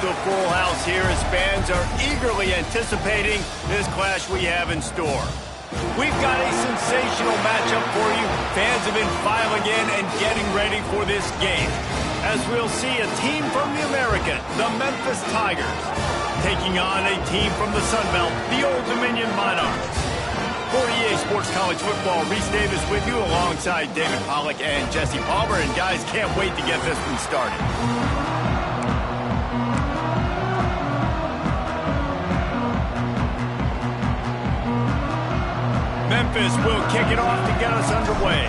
to a full house here as fans are eagerly anticipating this clash we have in store. We've got a sensational matchup for you. Fans have been filing in and getting ready for this game, as we'll see a team from the American, the Memphis Tigers, taking on a team from the Sun Belt, the Old Dominion Monarchs. For EA Sports College Football, Reese Davis with you alongside David Pollack and Jesse Palmer. And guys, can't wait to get this one started. Memphis will kick it off to get us underway.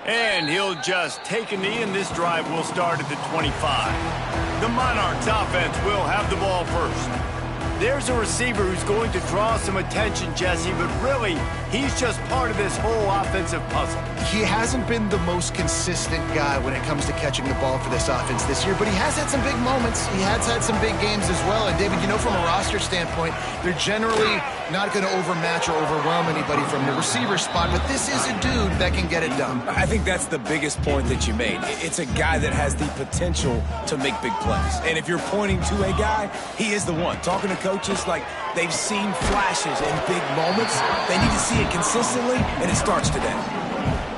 And he'll just take a knee, and this drive will start at the 25. The Monarchs offense will have the ball first. There's a receiver who's going to draw some attention, Jesse, but really, he's just part of this whole offensive puzzle. He hasn't been the most consistent guy when it comes to catching the ball for this offense this year, but he has had some big moments. He has had some big games as well. And, David, you know, from a roster standpoint, they're generally not going to overmatch or overwhelm anybody from the receiver spot, but this is a dude that can get it done. I think that's the biggest point that you made. It's a guy that has the potential to make big plays. And if you're pointing to a guy, he is the one. Talking to coaches, like, they've seen flashes in big moments. They need to see it consistently, and it starts today.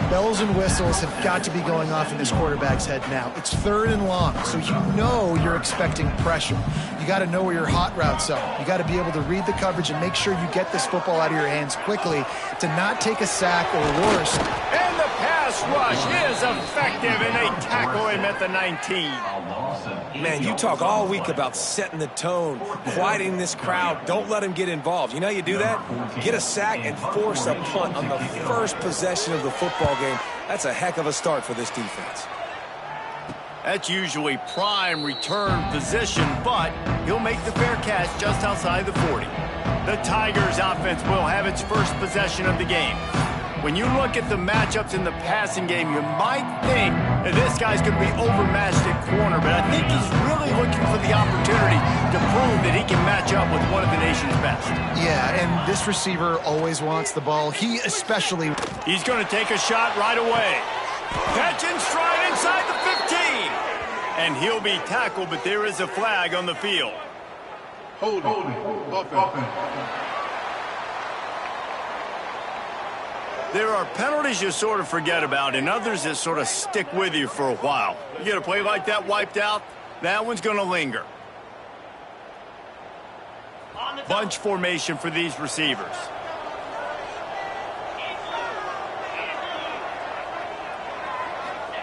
Bells and whistles have got to be going off in this quarterback's head now. It's 3rd and long, so you know you're expecting pressure. You got to know where your hot routes are. You got to be able to read the coverage and make sure you get this football out of your hands quickly to not take a sack or worse. And the pass rush is effective, and they tackle him at the 19. Man, you talk all week about setting the tone, quieting this crowd. Don't let him get involved. You know how you do that? Get a sack and force a punt on the first possession of the football game. That's a heck of a start for this defense. That's usually prime return position, but he'll make the fair catch just outside the 40. The Tigers offense will have its first possession of the game. When you look at the matchups in the passing game, you might think that this guy's going to be overmatched at corner, but I think he's really looking for the opportunity to prove that he can match up with one of the nation's best. Yeah, and this receiver always wants the ball. He especially... He's going to take a shot right away. Catch and stride inside the 15. And he'll be tackled, but there is a flag on the field. Hold it. There are penalties you sort of forget about and others that sort of stick with you for a while. You get a play like that wiped out, that one's going to linger. Bunch formation for these receivers.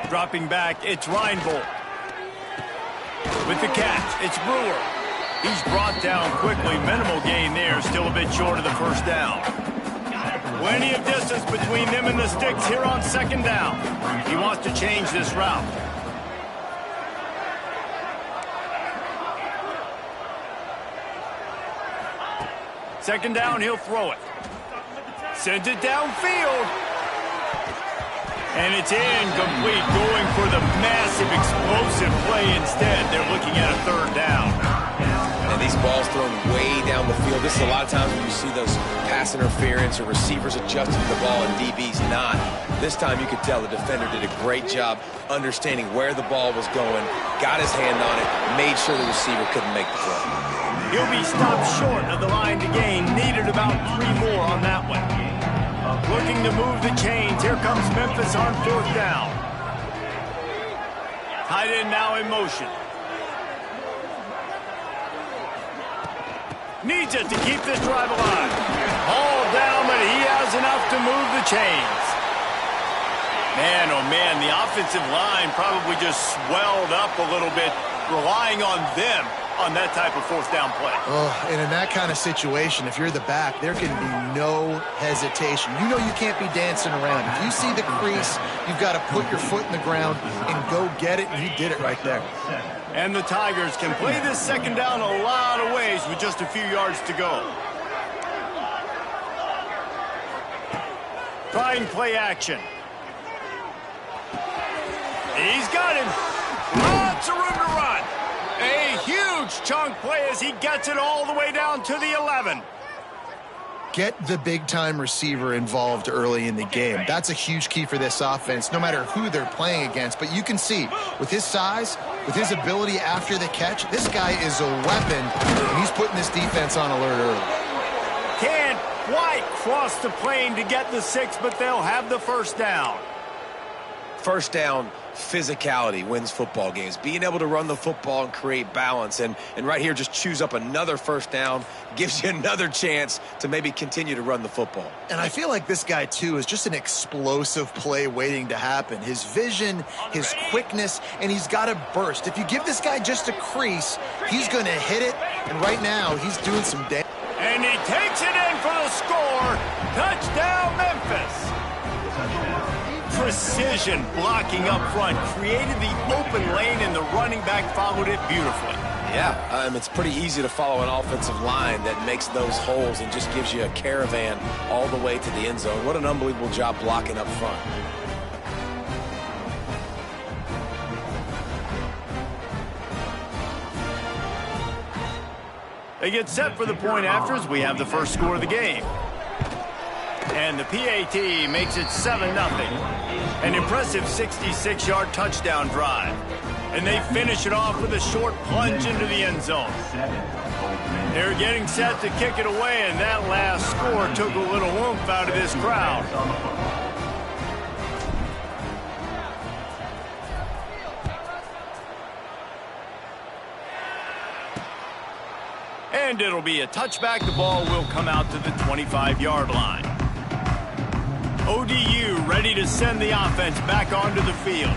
Dropping back, it's Reinbold. With the catch, it's Brewer. He's brought down quickly. Minimal gain there, still a bit short of the first down. Plenty of distance between them and the sticks here on 2nd down. He wants to change this route. Second down, he'll throw it. Sends it downfield. And it's incomplete, going for the massive explosive play instead. They're looking at a 3rd down. And these balls thrown way down the field. This is a lot of times when you see those pass interference or receivers adjusting to the ball and DBs not. This time you could tell the defender did a great job understanding where the ball was going, got his hand on it, made sure the receiver couldn't make the throw. He'll be stopped short of the line to gain. Needed about 3 more on that one. Looking to move the chains. Here comes Memphis on 4th down. Tight end now in motion. Needs it to keep this drive alive. Hauled down, but he has enough to move the chains. Man, oh man, the offensive line probably just swelled up a little bit, relying on them on that type of 4th down play. Oh, and in that kind of situation, if you're the back, there can be no hesitation. You know you can't be dancing around. If you see the crease, you've got to put your foot in the ground and go get it, and he did it right there. And the Tigers can play this 2nd down a lot of ways with just a few yards to go. Trying play action. He's got him. Lots of room to run. A huge chunk play as he gets it all the way down to the 11. Get the big-time receiver involved early in the game. That's a huge key for this offense, no matter who they're playing against. But you can see, with his size, with his ability after the catch, this guy is a weapon, and he's putting this defense on alert early. Can't quite cross the plane to get the 6, but they'll have the first down. First down, physicality wins football games. Being able to run the football and create balance. And right here, just choose up another first down, gives you another chance to maybe continue to run the football. And I feel like this guy, too, is just an explosive play waiting to happen. His vision, his quickness, and he's got a burst. If you give this guy just a crease, he's going to hit it. And right now, he's doing some damage. And he takes it in for the score. Touchdown, Memphis. Precision blocking up front created the open lane, and the running back followed it beautifully. Yeah, it's pretty easy to follow an offensive line that makes those holes and just gives you a caravan all the way to the end zone. What an unbelievable job blocking up front. They get set for the point after as we have the first score of the game. And the PAT makes it 7-0. An impressive 66-yard touchdown drive. And they finish it off with a short plunge into the end zone. They're getting set to kick it away, and that last score took a little oomph out of this crowd. And it'll be a touchback. The ball will come out to the 25-yard line. ODU ready to send the offense back onto the field.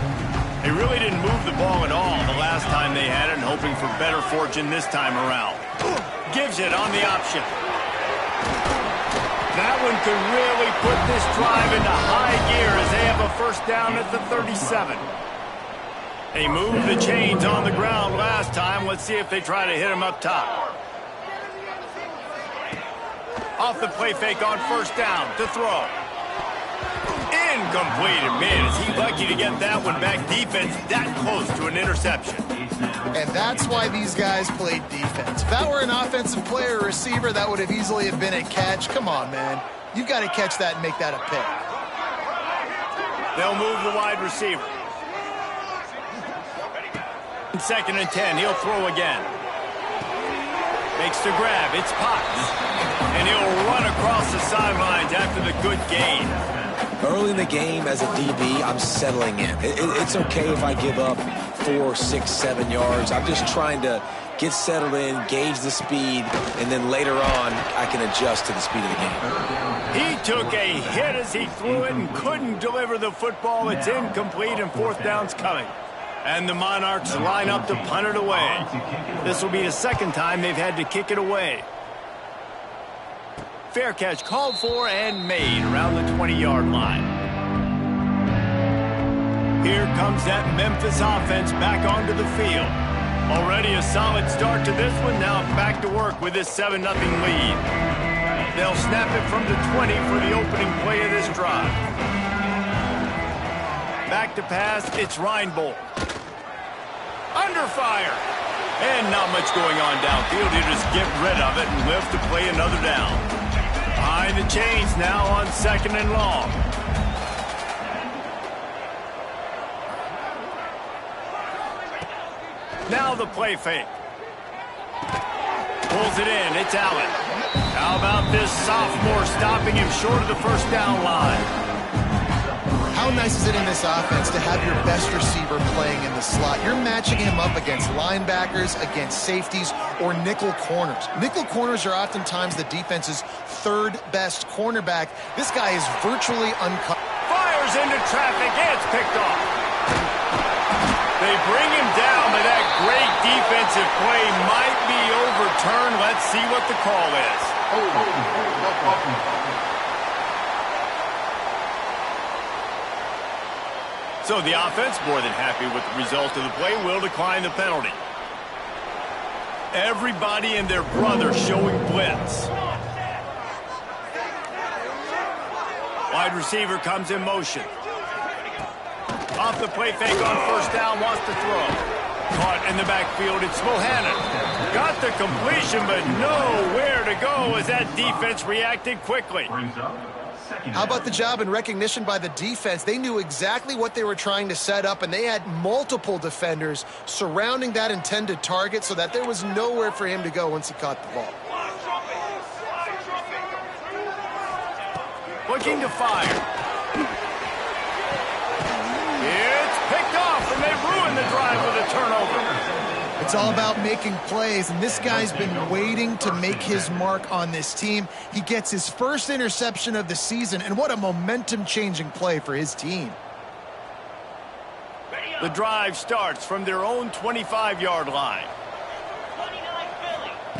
They really didn't move the ball at all the last time they had it, and hoping for better fortune this time around. Gives it on the option. That one could really put this drive into high gear as they have a first down at the 37. They moved the chains on the ground last time. Let's see if they try to hit him up top. Off the play fake on first down to throw. Incomplete. Man, is he lucky to get that one back. Defense that close to an interception. And that's why these guys played defense. If that were an offensive player or receiver, that would have easily have been a catch. Come on, man. You've got to catch that and make that a pick. They'll move the wide receiver. 2nd and 10. He'll throw again. Makes the grab. It's Potts. And he'll run across the sidelines after the good gain. Early in the game, as a DB, I'm settling in. It's okay if I give up 4, 6, 7 yards. I'm just trying to get settled in, gauge the speed, and then later on, I can adjust to the speed of the game. He took a hit as he threw it and couldn't deliver the football. It's incomplete, and 4th down's coming. And the Monarchs line up to punt it away. This will be the second time they've had to kick it away. Fair catch called for and made around the 20-yard line. Here comes that Memphis offense back onto the field. Already a solid start to this one. Now back to work with this 7-0 lead. They'll snap it from the 20 for the opening play of this drive. Back to pass, it's Reinbold. Under fire. And not much going on downfield. He'll just get rid of it and live to play another down. Behind the chains now on 2nd and long. Now the play fake. Pulls it in. It's Allen. How about this sophomore stopping him short of the first down line? How nice is it in this offense to have your best receiver playing in the slot? You're matching him up against linebackers, against safeties, or nickel corners. Nickel corners are oftentimes the defense's 3rd best cornerback. This guy is virtually uncut. Fires into traffic. It's picked off. They bring him down, but that great defensive play might be overturned. Let's see what the call is. So the offense, more than happy with the result of the play, will decline the penalty. Everybody and their brother showing blitz. Wide receiver comes in motion. Off the play fake on first down, wants to throw. Caught in the backfield, it's Bohannon. Got the completion, but nowhere to go as that defense reacted quickly. How about the job and recognition by the defense? They knew exactly what they were trying to set up, and they had multiple defenders surrounding that intended target so that there was nowhere for him to go once he caught the ball. Looking to fire. It's picked off, and they ruined the drive with a turnover. It's all about making plays, and this guy's been waiting to make his mark on this team. He gets his first interception of the season, and what a momentum-changing play for his team. The drive starts from their own 25-yard line.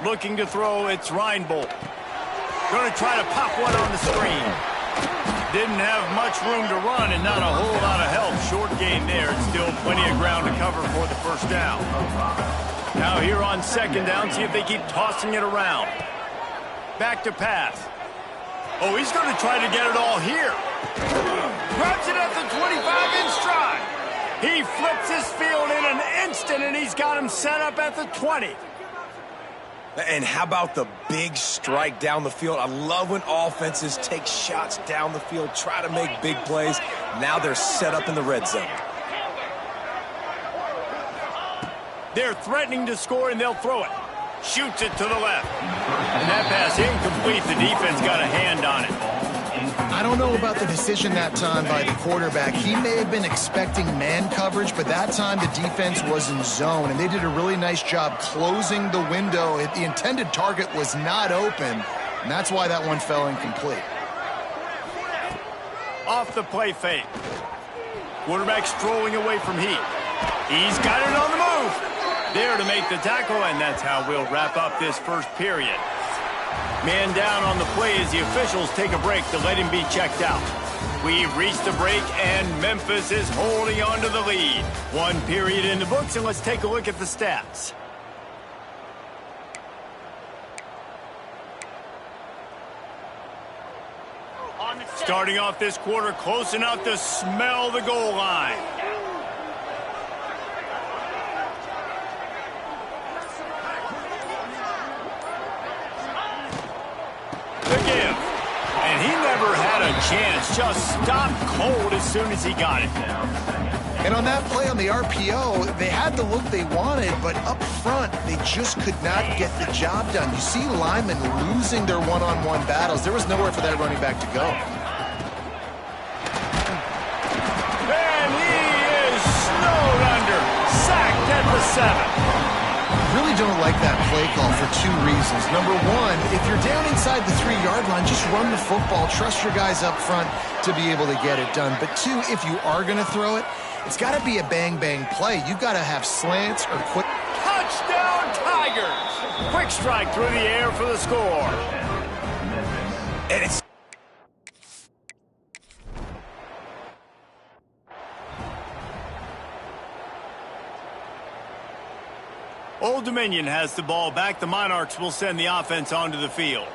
Looking to throw, it's Reinbold. Going to try to pop one on the screen. Didn't have much room to run and not a whole lot of help. Short gain there. It's still plenty of ground to cover for the first down. Now here on second down, see if they keep tossing it around. Back to pass. Oh, he's going to try to get it all here. Grabs it at the 25 in stride. He flips his field in an instant, and he's got him set up at the 20. And how about the big strike down the field? I love when offenses take shots down the field, try to make big plays. Now they're set up in the red zone. They're threatening to score, and they'll throw it. Shoots it to the left. And that pass incomplete. The defense got a hand on it. I don't know about the decision that time by the quarterback. He may have been expecting man coverage, but that time the defense was in zone, and they did a really nice job closing the window. The intended target was not open, and that's why that one fell incomplete. Off the play fake. Quarterback strolling away from heat. He's got it on the move. There to make the tackle, and that's how we'll wrap up this first period. Man down on the play as the officials take a break to let him be checked out. We've reached the break, and Memphis is holding on to the lead. One period in the books, and let's take a look at the stats. Starting off this quarter, close enough to smell the goal line. The give. And he never had a chance. Just stopped cold as soon as he got it. And on that play on the RPO, they had the look they wanted, but up front, they just could not get the job done. You see linemen losing their one-on-one battles. There was nowhere for that running back to go. And he is snowed under. Sacked at the 7. Really don't like that play call for two reasons. Number one, if you're down inside the 3-yard line, just run the football. Trust your guys up front to be able to get it done. But two, if you are going to throw it, it's got to be a bang-bang play. You've got to have slants or quick. Touchdown, Tigers! Quick strike through the air for the score. And it's Old Dominion has the ball back. The Monarchs will send the offense onto the field.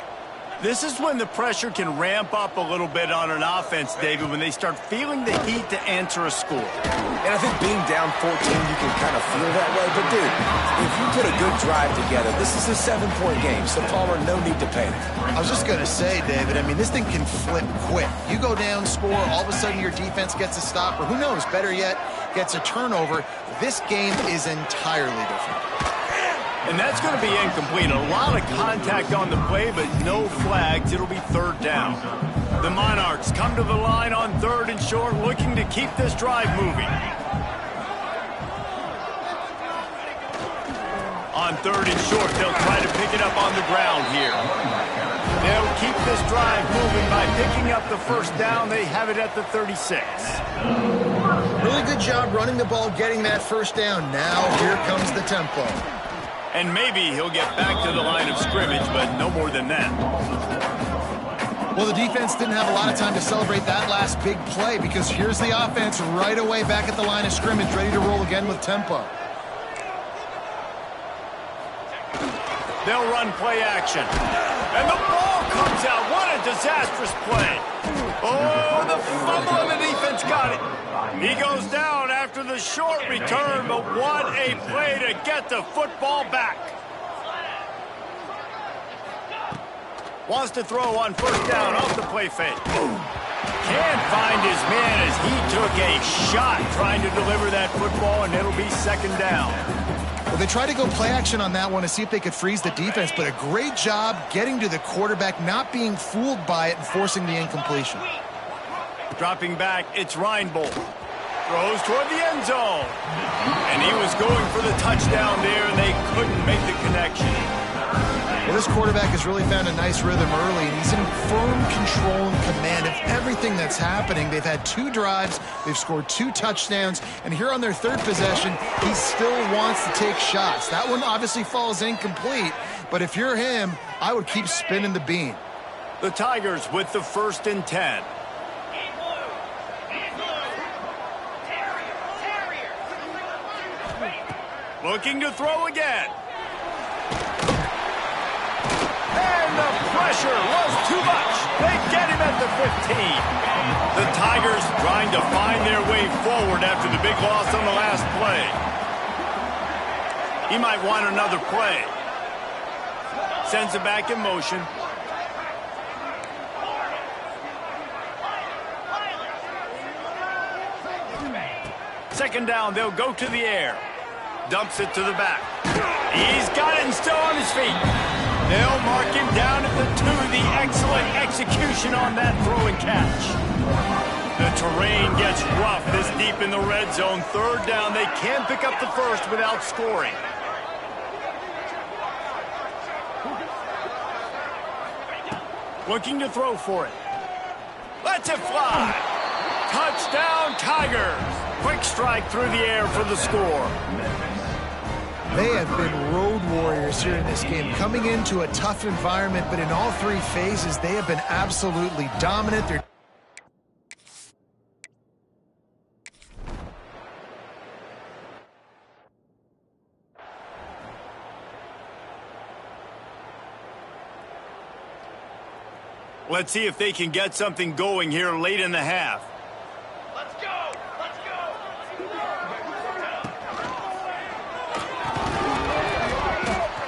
This is when the pressure can ramp up a little bit on an offense, David, when they start feeling the heat to answer a score. And I think being down 14, you can kind of feel that way. But, dude, if you put a good drive together, this is a 7-point game. So, Palmer, no need to panic. I was just going to say, David, I mean, this thing can flip quick. You go down, score, all of a sudden your defense gets a stop, or who knows, better yet, gets a turnover. This game is entirely different. And that's going to be incomplete. A lot of contact on the play, but no flags. It'll be third down. The Monarchs come to the line on 3rd and short, looking to keep this drive moving. On 3rd and short, they'll try to pick it up on the ground here. They'll keep this drive moving by picking up the first down. They have it at the 36. Really good job running the ball, getting that first down. Now here comes the tempo. And maybe he'll get back to the line of scrimmage, but no more than that. Well, the defense didn't have a lot of time to celebrate that last big play because here's the offense right away back at the line of scrimmage, ready to roll again with tempo. They'll run play action. And the ball comes out. What a disastrous play. Oh, the fumble and the defense got it. He goes down after the short return, but what a play to get the football back. Wants to throw on first down off the play fake. Can't find his man as he took a shot trying to deliver that football, and it'll be second down. Well, they tried to go play action on that one to see if they could freeze the defense, but a great job getting to the quarterback, not being fooled by it, and forcing the incompletion. Dropping back, it's Reinbold. Throws toward the end zone. And he was going for the touchdown there, and they couldn't make the connection. Well, this quarterback has really found a nice rhythm early, and he's in firm control and command of everything that's happening. They've had 2 drives, they've scored 2 touchdowns, and here on their 3rd possession, he still wants to take shots. That one obviously falls incomplete, but if you're him, I would keep spinning the bean. The Tigers with the 1st and 10. Looking to throw again. And the pressure was too much. They get him at the 15. The Tigers trying to find their way forward after the big loss on the last play. He might want another play. Sends it back in motion. Second down, they'll go to the air. Dumps it to the back. He's got it and still on his feet. They'll mark him down at the 2. The excellent execution on that throw and catch. The terrain gets rough this deep in the red zone. 3rd down. They can't pick up the first without scoring. Looking to throw for it. Lets it fly. Touchdown, Tigers. Quick strike through the air for the score. They have been road warriors here in this game, coming into a tough environment, but in all 3 phases, they have been absolutely dominant. They're Let's see if they can get something going here late in the half. Let's go! Let's go!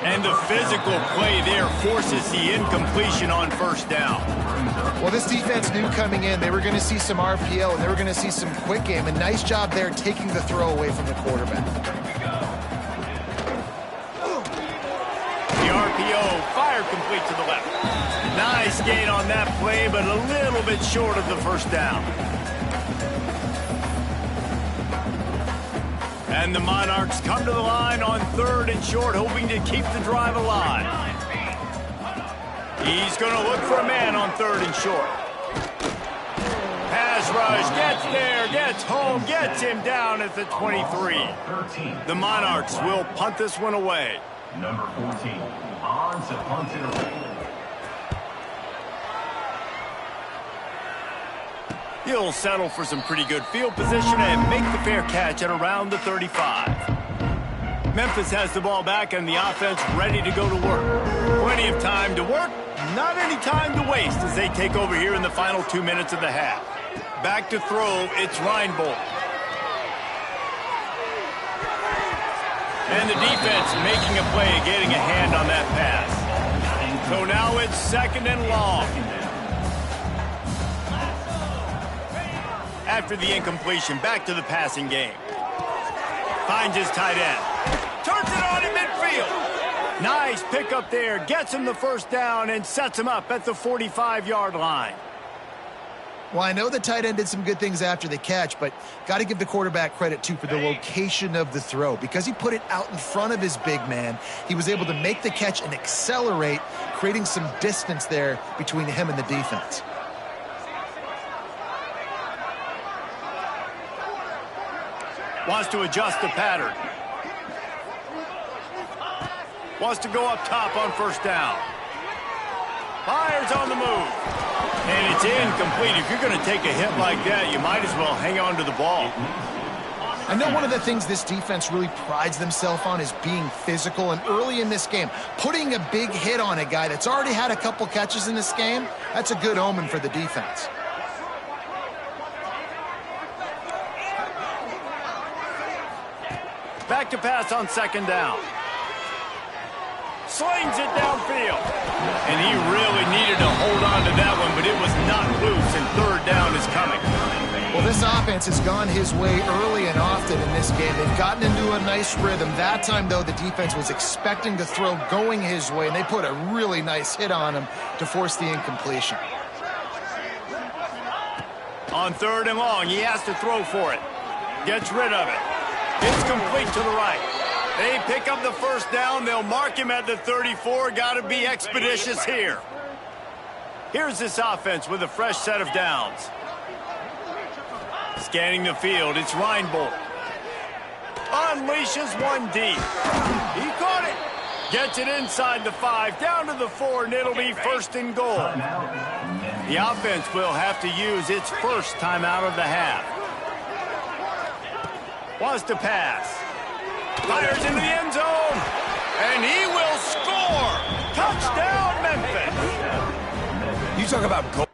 And the physical play there forces the incompletion on first down. Well, this defense knew coming in they were going to see some RPO and they were going to see some quick game. A nice job there taking the throw away from the quarterback. The RPO, fire complete to the left. Nice gain on that play, but a little bit short of the first down. And the Monarchs come to the line on 3rd and short, hoping to keep the drive alive. He's going to look for a man on 3rd and short. Pass rush, gets there, gets home, gets him down at the 23. The Monarchs will punt this one away. Number 14, on to punt it away. He'll settle for some pretty good field position and make the fair catch at around the 35. Memphis has the ball back and the offense ready to go to work. Plenty of time to work, not any time to waste as they take over here in the final 2 minutes of the half. Back to throw, it's Reinbold. And the defense making a play, getting a hand on that pass. So now it's 2nd and long. After the incompletion, back to the passing game. Finds his tight end. Turns it on in midfield. Nice pickup there. Gets him the first down and sets him up at the 45-yard line. Well, I know the tight end did some good things after the catch, but got to give the quarterback credit, too, for the location of the throw. Because he put it out in front of his big man, he was able to make the catch and accelerate, creating some distance there between him and the defense. Wants to adjust the pattern. Wants to go up top on first down. Fires on the move. And it's incomplete. If you're going to take a hit like that, you might as well hang on to the ball. I know one of the things this defense really prides themselves on is being physical. And early in this game, putting a big hit on a guy that's already had a couple catches in this game, that's a good omen for the defense. Back to pass on second down. Slings it downfield. And he really needed to hold on to that one, but it was not loose, and third down is coming. Well, this offense has gone his way early and often in this game. They've gotten into a nice rhythm. That time, though, the defense was expecting to throw going his way, and they put a really nice hit on him to force the incompletion. On third and long, he has to throw for it. Gets rid of it. It's complete to the right. They pick up the first down. They'll mark him at the 34. Got to be expeditious here. Here's this offense with a fresh set of downs. Scanning the field, it's Reinbold. Unleashes one deep. He caught it. Gets it inside the 5, down to the 4, and it'll be first and goal. The offense will have to use its first timeout of the half. Wants to pass. Fires into the end zone. And he will score. Touchdown, Memphis. You talk about goal.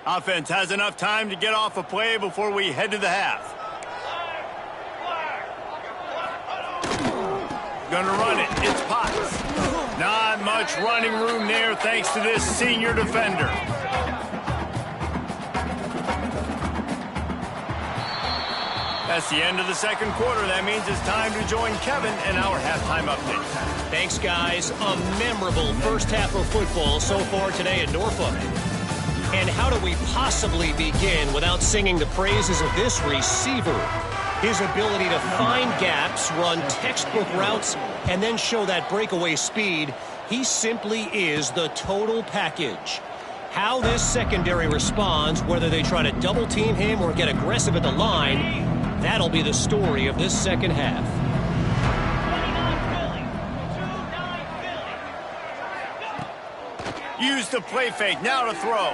Offense has enough time to get off a play before we head to the half. Gonna run it. It's Potts. Not much running room there thanks to this senior defender. That's the end of the second quarter. That means it's time to join Kevin in our halftime update. Thanks, guys. A memorable first half of football so far today at Norfolk. And how do we possibly begin without singing the praises of this receiver? His ability to find gaps, run textbook routes, and then show that breakaway speed. He simply is the total package. How this secondary responds, whether they try to double team him or get aggressive at the line, that'll be the story of this second half. Use the play fake, now to throw.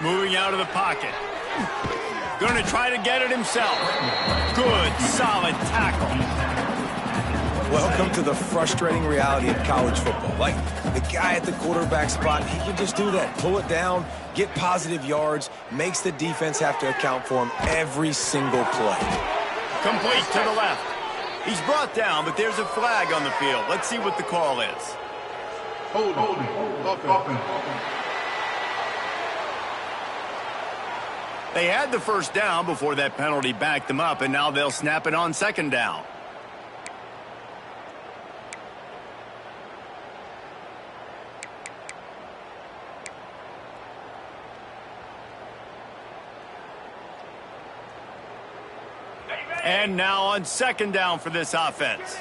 Moving out of the pocket. Going to try to get it himself. Good, solid tackle. Welcome to the frustrating reality of college football. Like, the guy at the quarterback spot, he can just do that. Pull it down, get positive yards, makes the defense have to account for him every single play. Complete to the left. He's brought down, but there's a flag on the field. Let's see what the call is. Holding. Offense. They had the first down before that penalty backed them up, and now they'll snap it on second down. And now on second down for this offense.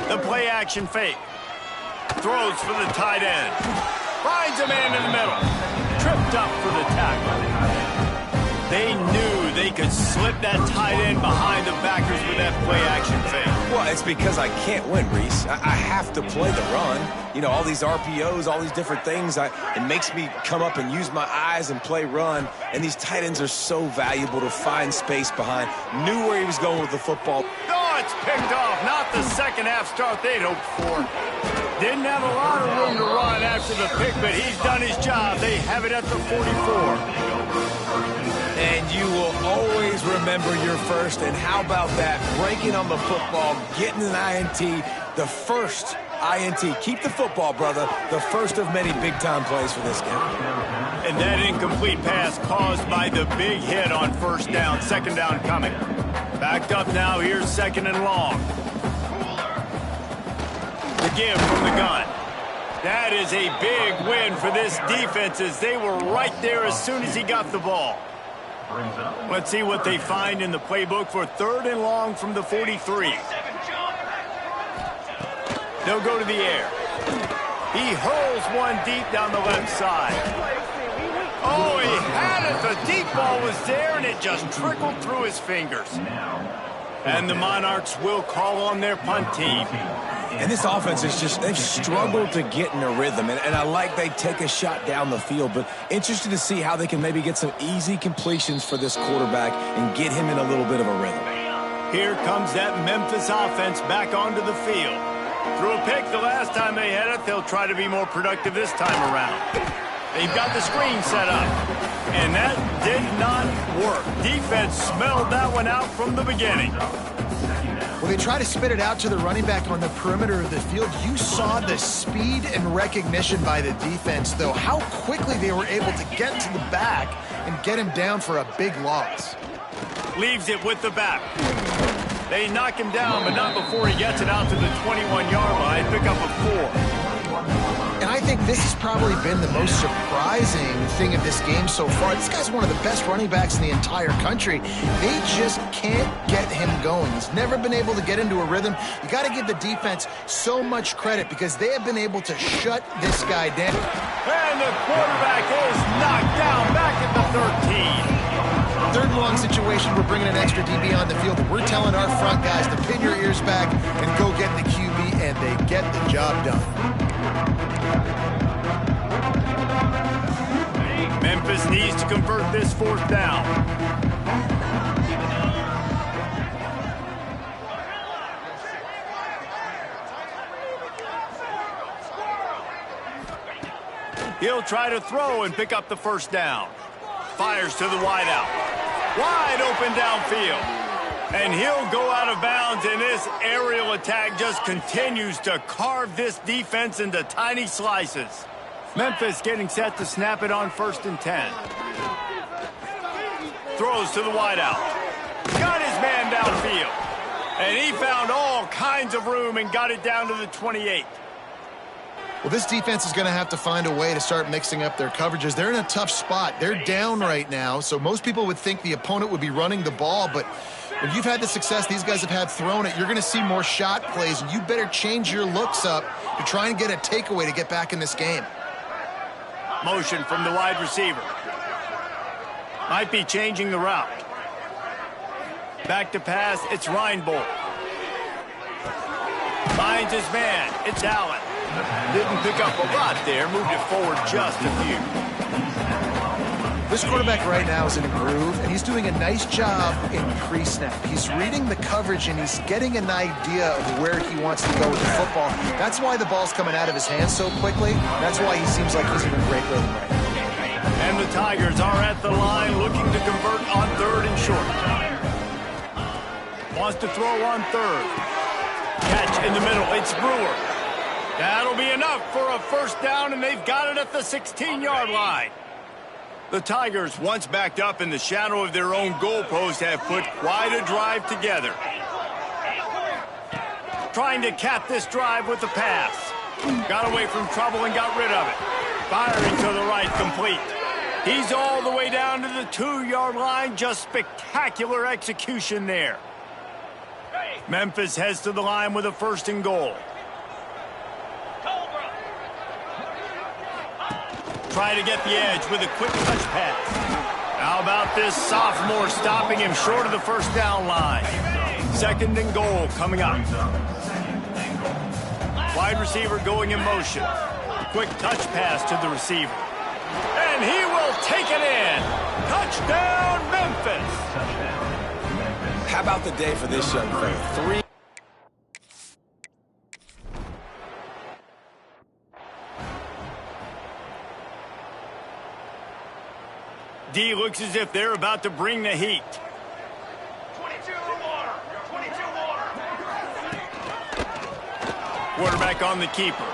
The play action fake. Throws for the tight end. Finds a man in the middle. Tripped up for the tackle. They knew they could slip that tight end behind the backers with that play action fake. Well, it's because I can't win, Reese. I have to play the run. You know, all these RPOs, all these different things. It makes me come up and use my eyes and play run. And these tight ends are so valuable to find space behind. Knew where he was going with the football. Oh, it's picked off. Not the second half start they'd hoped for. Didn't have a lot of room to run after the pick, but he's done his job. They have it at the 44. And you will always remember your first. And how about that? Breaking on the football, getting an INT, the first INT. Keep the football, brother. The first of many big-time plays for this game. And that incomplete pass caused by the big hit on first down. Second down coming. Backed up now. Here's second and long. The give from the gun. That is a big win for this defense as they were right there as soon as he got the ball. Let's see what they find in the playbook for third and long from the 43. They'll go to the air. He hurls one deep down the left side. Oh, he had it. The deep ball was there, and it just trickled through his fingers. And the Monarchs will call on their punt team. And this offense is just, they've struggled to get in a rhythm. And I like they take a shot down the field, but interested to see how they can maybe get some easy completions for this quarterback and get him in a little bit of a rhythm. Here comes that Memphis offense back onto the field. Threw a pick the last time they had it. They'll try to be more productive this time around. They've got the screen set up, and that did not work. Defense smelled that one out from the beginning. Well, they try to spit it out to the running back on the perimeter of the field. You saw the speed and recognition by the defense, though, how quickly they were able to get to the back and get him down for a big loss. Leaves it with the back. They knock him down, but not before he gets it out to the 21-yard line. Pick up a 4. And I think this has probably been the most surprising thing of this game so far. This guy's one of the best running backs in the entire country. They just can't get him going. He's never been able to get into a rhythm. You got to give the defense so much credit because they have been able to shut this guy down. And the quarterback is knocked down back at the 13. Third and long situation, we're bringing an extra DB on the field. We're telling our front guys to pin your ears back and go get the QB, and they get the job done. Memphis needs to convert this 4th down. He'll try to throw and pick up the 1st down. Fires to the wideout. Wide open downfield. And he'll go out of bounds, and this aerial attack just continues to carve this defense into tiny slices. Memphis getting set to snap it on 1st and 10. Throws to the wideout. Got his man downfield. And he found all kinds of room and got it down to the 28. Well, this defense is going to have to find a way to start mixing up their coverages. They're in a tough spot. They're down right now, so most people would think the opponent would be running the ball, but when you've had the success these guys have had throwing it, you're going to see more shot plays, and you better change your looks up to try and get a takeaway to get back in this game. Motion from the wide receiver. Might be changing the route. Back to pass, it's Reinbold. Finds his man, it's Allen. Didn't pick up a lot there, moved it forward just a few. This quarterback right now is in a groove, and he's doing a nice job in pre-snap. He's reading the coverage, and he's getting an idea of where he wants to go with the football. That's why the ball's coming out of his hands so quickly. That's why he seems like he's in a great rhythm right now. And the Tigers are at the line looking to convert on 3rd and short. Wants to throw on 3rd. Catch in the middle, it's Brewer. That'll be enough for a 1st down, and they've got it at the 16-yard line. The Tigers, once backed up in the shadow of their own goalpost, have put quite a drive together. Trying to cap this drive with the pass. Got away from trouble and got rid of it. Firing to the right, complete. He's all the way down to the 2-yard line. Just spectacular execution there. Memphis heads to the line with a 1st and goal. Try to get the edge with a quick touch pass. How about this sophomore stopping him short of the 1st down line? 2nd and goal coming up. Wide receiver going in motion. Quick touch pass to the receiver. And he will take it in. Touchdown, Memphis. How about the day for this young fella? 3. D looks as if they're about to bring the heat. 22 water. 22 water. Quarterback on the keeper.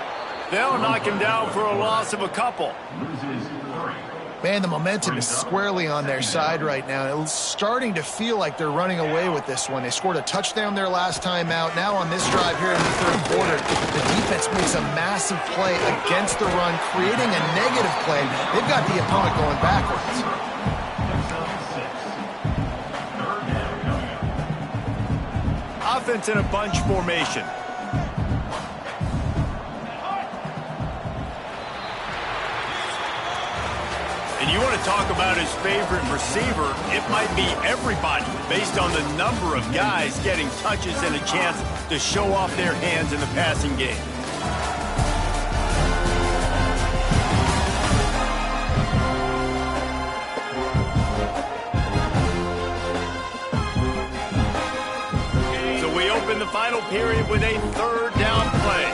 They'll knock him down for a loss of a couple. Man, the momentum is squarely on their side right now. It's starting to feel like they're running away with this one. They scored a touchdown their last time out. Now on this drive here in the 3rd quarter, the defense makes a massive play against the run, creating a negative play. They've got the opponent going backwards. Offense in a bunch formation. And you want to talk about his favorite receiver, it might be everybody based on the number of guys getting touches and a chance to show off their hands in the passing game. So we open the final period with a third down play.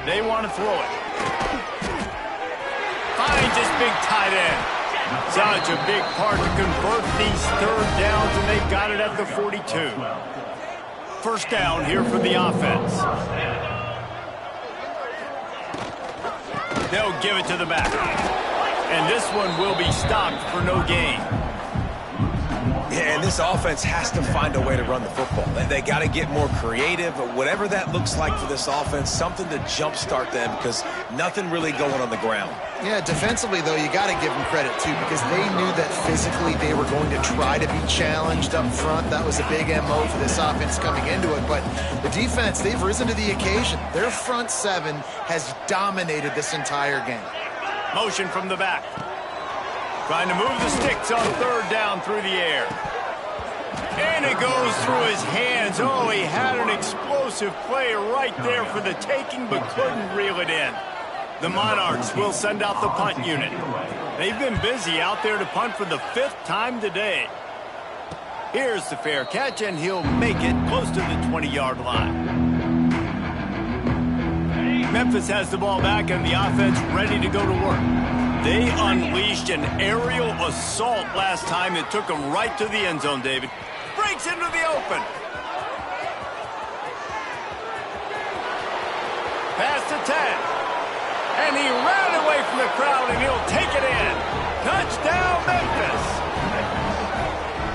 They want to throw it. Finds his big tight end. Such a big part to convert these third downs, and they got it at the 42. First down here for the offense. They'll give it to the back. And this one will be stopped for no gain. Yeah, and this offense has to find a way to run the football. They got to get more creative, whatever that looks like for this offense, something to jumpstart them because nothing really going on the ground. Yeah, defensively, though, you got to give them credit, too, because they knew that physically they were going to try to be challenged up front. That was a big MO for this offense coming into it. But the defense, they've risen to the occasion. Their front seven has dominated this entire game. Motion from the back. Trying to move the sticks on third down through the air. And it goes through his hands. Oh, he had an explosive play right there for the taking, but couldn't reel it in. The Monarchs will send out the punt unit. They've been busy out there to punt for the 5th time today. Here's the fair catch, and he'll make it close to the 20-yard line. Memphis has the ball back, and the offense ready to go to work. They unleashed an aerial assault last time that took them right to the end zone, David. Breaks into the open. Pass to 10. And he ran away from the crowd, and he'll take it in. Touchdown, Memphis.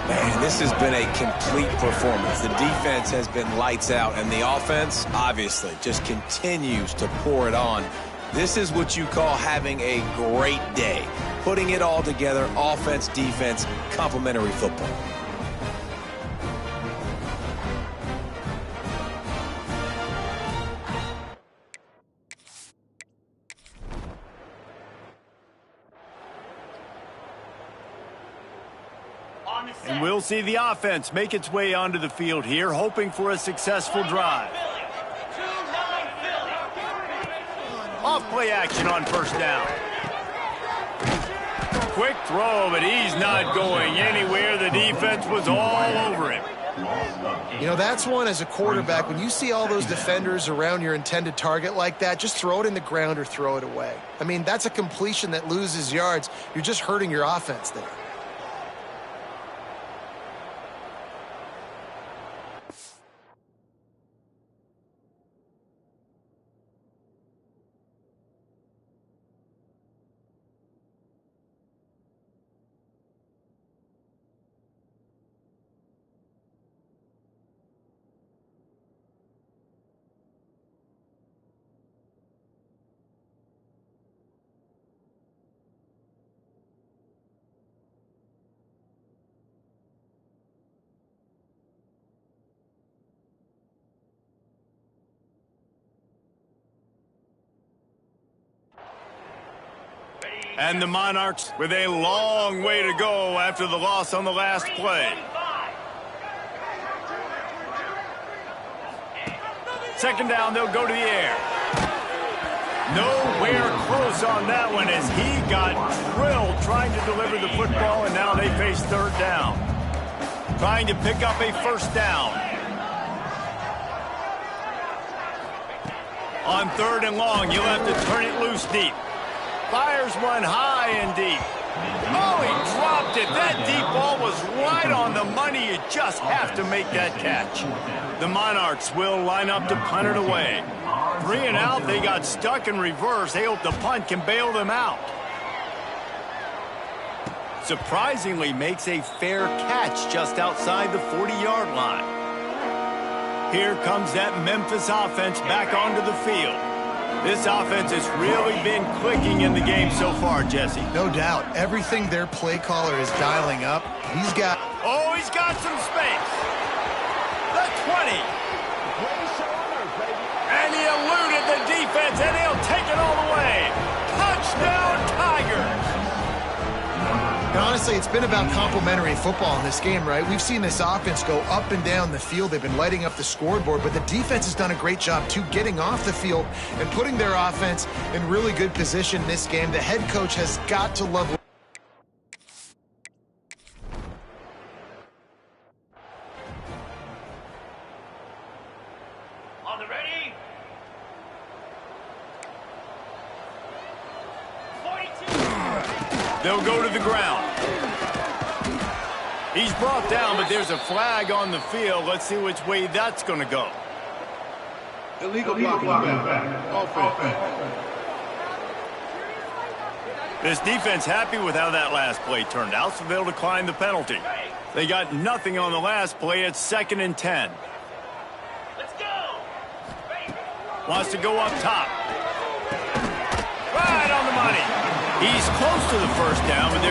Man, this has been a complete performance. The defense has been lights out, and the offense, obviously, just continues to pour it on. This is what you call having a great day. Putting it all together, offense, defense, complementary football. And we'll see the offense make its way onto the field here, hoping for a successful drive. Off play action on first down. Quick throw, but he's not going anywhere. The defense was all over him. You know, that's one as a quarterback. When you see all those defenders around your intended target like that, just throw it in the ground or throw it away. I mean, that's a completion that loses yards. You're just hurting your offense there. And the Monarchs with a long way to go after the loss on the last play. Second down, they'll go to the air. Nowhere close on that one as he got drilled trying to deliver the football, and now they face third down. Trying to pick up a first down. On third and long, you'll have to turn it loose deep. Fires one high and deep. Oh, he dropped it. That deep ball was right on the money. You just have to make that catch. The Monarchs will line up to punt it away. 3 and out, they got stuck in reverse. They hope the punt can bail them out. Surprisingly makes a fair catch just outside the 40-yard line. Here comes that Memphis offense back onto the field. This offense has really been clicking in the game so far, Jesse. No doubt. Everything their play caller is dialing up. He's got some space. The 20. And he eluded the defense, and he'll take it all the way. Touchdown, Tigers. Now, honestly, it's been about complementary football in this game, right? We've seen this offense go up and down the field. They've been lighting up the scoreboard, but the defense has done a great job, too, getting off the field and putting their offense in really good position in this game. The head coach has got to love. They'll go to the ground. He's brought down, but there's a flag on the field. Let's see which way that's going to go. Illegal blocking back. Offense. This defense happy with how that last play turned out, so they'll decline the penalty. They got nothing on the last play. It's 2nd and 10. Let's go. Wants to go up top. Right on the money. He's close to the first down, but they're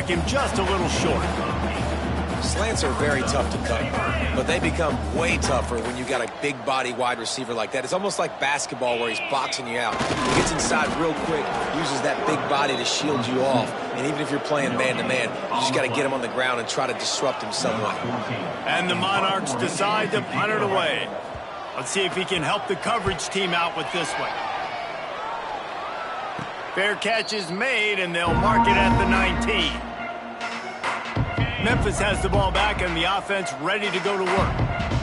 him just a little short. Slants are very tough to cut, but they become way tougher when you got a big body wide receiver like that. It's almost like basketball where he's boxing you out. He gets inside real quick, uses that big body to shield you off. And even if you're playing man-to-man, you just got to get him on the ground and try to disrupt him somewhat. And the Monarchs decide to punt it away. Let's see if he can help the coverage team out with this one. Fair catch is made, and they'll mark it at the 19. Memphis has the ball back and the offense ready to go to work.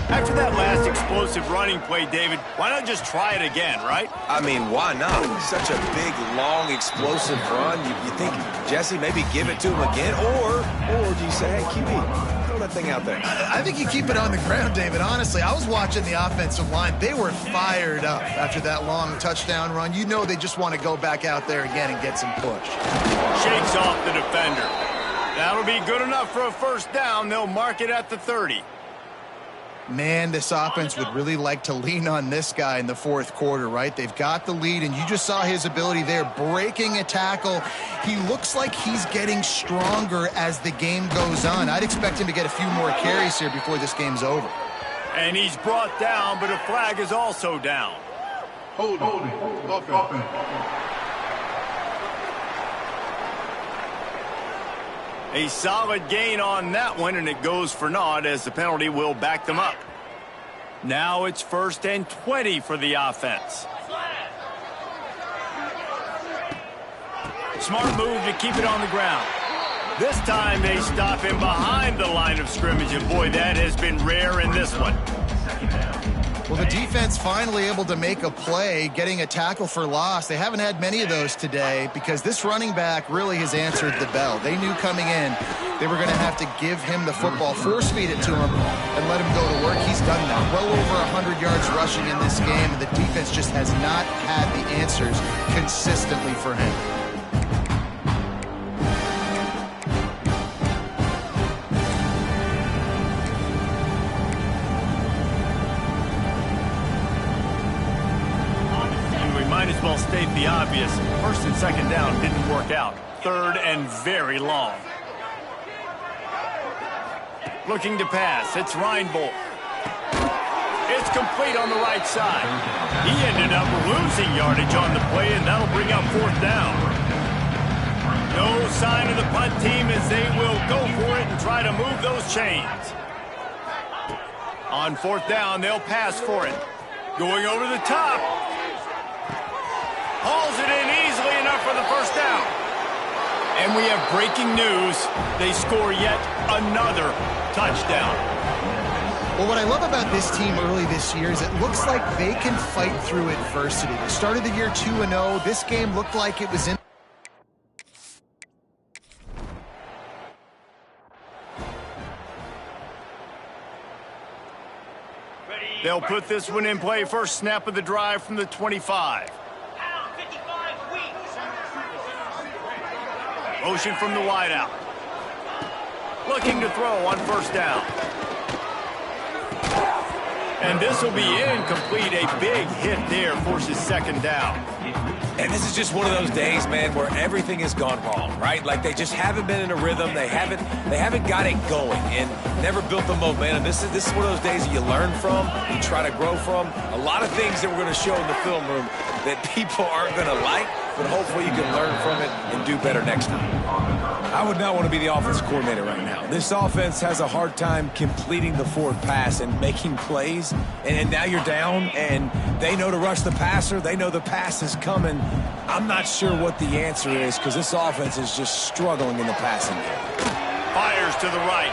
After that last explosive running play, David, why not just try it again, right? I mean, why not? Such a big, long, explosive run. You think, Jesse, maybe give it to him again? Or do you say, hey, QB, throw that thing out there? I think you keep it on the ground, David. Honestly, I was watching the offensive line. They were fired up after that long touchdown run. You know they just want to go back out there again and get some push. Shakes off the defender. That'll be good enough for a first down. They'll mark it at the 30. Man, this offense would really like to lean on this guy in the fourth quarter, right? They've got the lead, and you just saw his ability there, breaking a tackle. He looks like he's getting stronger as the game goes on. I'd expect him to get a few more carries here before this game's over. And he's brought down, but a flag is also down. Holding. Offense. A solid gain on that one, and it goes for naught as the penalty will back them up. Now it's 1st and 20 for the offense. Smart move to keep it on the ground. This time they stop him behind the line of scrimmage, and boy, that has been rare in this one. Well, the defense finally able to make a play, getting a tackle for loss. They haven't had many of those today because this running back really has answered the bell. They knew coming in they were going to have to give him the football, force feed it to him, and let him go to work. He's done that. Well over 100 yards rushing in this game, and the defense just has not had the answers consistently for him. Might as well state the obvious. 1st and 2nd down didn't work out. 3rd and very long. Looking to pass. It's Reinbold. It's complete on the right side. He ended up losing yardage on the play, and that'll bring up 4th down. No sign of the punt team as they will go for it and try to move those chains. On 4th down, they'll pass for it. Going over the top. Hauls it in easily enough for the first down. And we have breaking news. They score yet another touchdown. Well, what I love about this team early this year is it looks like they can fight through adversity. They started the year 2-0. This game looked like it was in. They'll put this one in play. First snap of the drive from the 25. Motion from the wideout. Looking to throw on 1st down. And this will be incomplete. A big hit there forces 2nd down. And this is just one of those days, man, where everything has gone wrong, right? Like they just haven't been in a rhythm. They haven't got it going and never built the momentum. This is one of those days that you learn from, you try to grow from. A lot of things that we're going to show in the film room that people aren't going to like, but hopefully you can learn from it and do better next time. I would not want to be the offensive coordinator right now. This offense has a hard time completing the forward pass and making plays, and now you're down, and they know to rush the passer. They know the pass is coming. I'm not sure what the answer is because this offense is just struggling in the passing game. Fires to the right.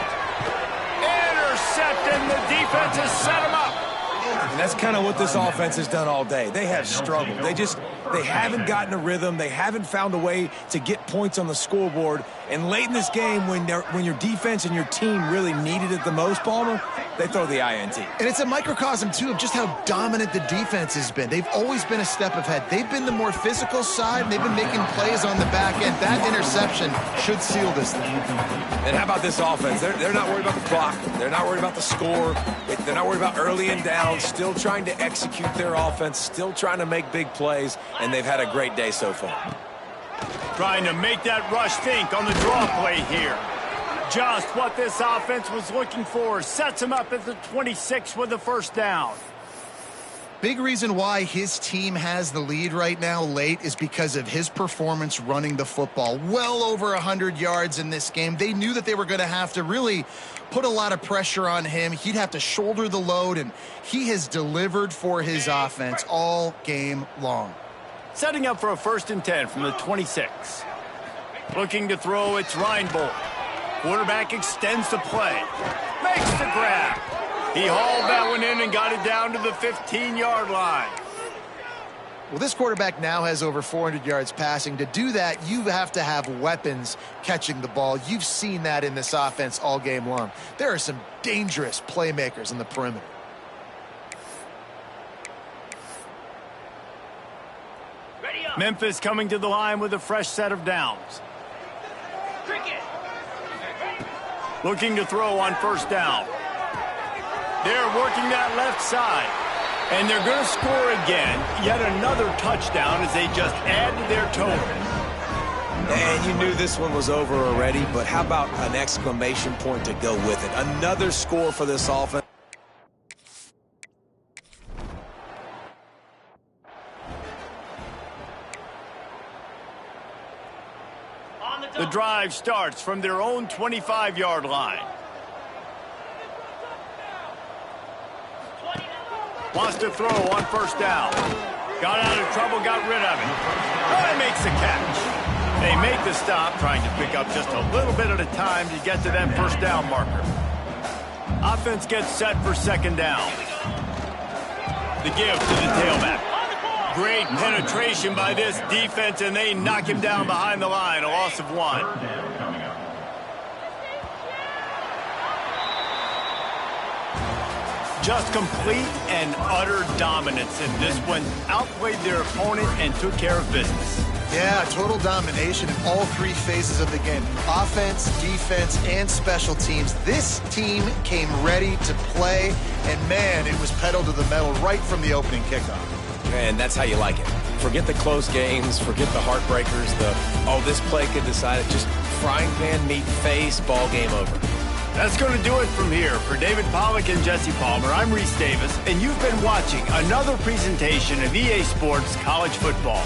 Intercepted and the defense has set him up. And that's kind of what this offense has done all day. They have struggled. They haven't gotten a rhythm. They haven't found a way to get points on the scoreboard. And late in this game, when your defense and your team really needed it the most, Palmer, they throw the INT. And it's a microcosm, too, of just how dominant the defense has been. They've always been a step ahead. They've been the more physical side, and they've been making plays on the back end. That interception should seal this thing. And how about this offense? They're not worried about the clock. They're not worried about the score. They're not worried about early and down. Still trying to execute their offense. Still trying to make big plays. And they've had a great day so far. Trying to make that rush think on the draw play here. Just what this offense was looking for. Sets him up at the 26 with the first down. Big reason why his team has the lead right now late is because of his performance running the football. Well over 100 yards in this game. They knew that they were going to have to really put a lot of pressure on him. He'd have to shoulder the load, and he has delivered for his offense all game long. Setting up for a 1st and 10 from the 26. Looking to throw, it's Reinbold. Quarterback extends the play. Makes the grab. He hauled that one in and got it down to the 15-yard line. Well, this quarterback now has over 400 yards passing. To do that, you have to have weapons catching the ball. You've seen that in this offense all game long. There are some dangerous playmakers in the perimeter. Memphis coming to the line with a fresh set of downs. Looking to throw on 1st down. They're working that left side. And they're going to score again. Yet another touchdown as they just add to their total. And you knew this one was over already, but how about an exclamation point to go with it? Another score for this offense. The drive starts from their own 25-yard line. Wants to throw on 1st down. Got out of trouble, got rid of it. And makes the catch. They make the stop, trying to pick up just a little bit at a time to get to that 1st down marker. Offense gets set for 2nd down. The give to the tailback. Great penetration by this defense, and they knock him down behind the line, a loss of 1. Just complete and utter dominance in this one. Outplayed their opponent and took care of business. Yeah, total domination in all 3 phases of the game. Offense, defense, and special teams. This team came ready to play, and man, it was pedal to the metal right from the opening kickoff. And that's how you like it. Forget the close games, forget the heartbreakers, this play could decide it. Just frying pan, meat face, ball game over. That's going to do it from here. For David Pollack and Jesse Palmer, I'm Reese Davis, and you've been watching another presentation of EA Sports College Football.